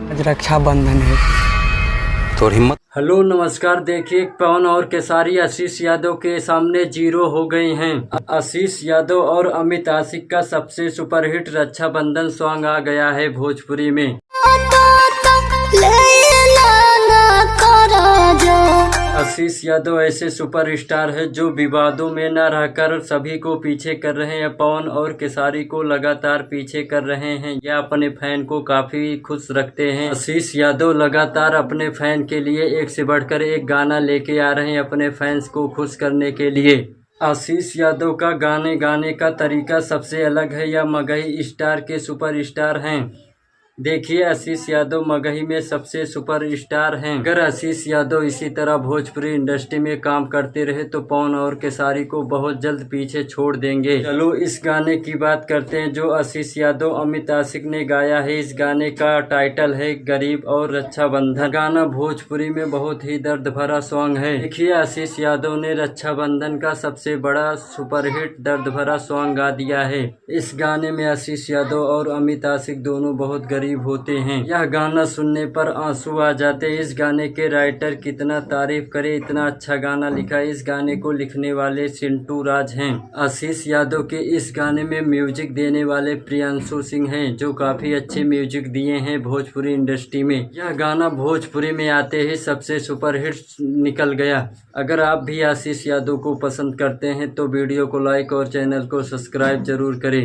आज रक्षाबंधन है। थोड़ी हिम्मत। हेलो नमस्कार। देखिए पवन और केसारी आशीष यादव के सामने जीरो हो गए हैं। आशीष यादव और अमित आशिक का सबसे सुपरहिट रक्षाबंधन सॉन्ग आ गया है भोजपुरी में। आशीष यादव ऐसे सुपरस्टार है जो विवादों में न रहकर सभी को पीछे कर रहे हैं। पवन और केसारी को लगातार पीछे कर रहे हैं। यह अपने फैन को काफी खुश रखते हैं। आशीष यादव लगातार अपने फैन के लिए एक से बढ़कर एक गाना लेके आ रहे हैं अपने फैंस को खुश करने के लिए। आशीष यादव का गाने गाने का तरीका सबसे अलग है। यह मगही स्टार के सुपरस्टार हैं। देखिए आशीष यादव मगही में सबसे सुपरस्टार हैं। अगर आशीष यादव इसी तरह भोजपुरी इंडस्ट्री में काम करते रहे तो पवन और केसारी को बहुत जल्द पीछे छोड़ देंगे। चलो इस गाने की बात करते हैं जो आशीष यादव अमित आशिक ने गाया है। इस गाने का टाइटल है गरीब और रक्षाबंधन। गाना भोजपुरी में बहुत ही दर्द भरा सॉन्ग है। देखिए आशीष यादव ने रक्षाबंधन का सबसे बड़ा सुपरहिट दर्द भरा सॉन्ग गा दिया है। इस गाने में आशीष यादव और अमित आशिक दोनों बहुत होते हैं। यह गाना सुनने पर आंसू आ जाते हैं। इस गाने के राइटर कितना तारीफ करे, इतना अच्छा गाना लिखा। इस गाने को लिखने वाले चिंटू राज हैं। आशीष यादव के इस गाने में म्यूजिक देने वाले प्रियांशु सिंह हैं जो काफी अच्छे म्यूजिक दिए हैं भोजपुरी इंडस्ट्री में। यह गाना भोजपुरी में आते ही सबसे सुपरहिट निकल गया। अगर आप भी आशीष यादव को पसंद करते हैं तो वीडियो को लाइक और चैनल को सब्सक्राइब जरूर करें।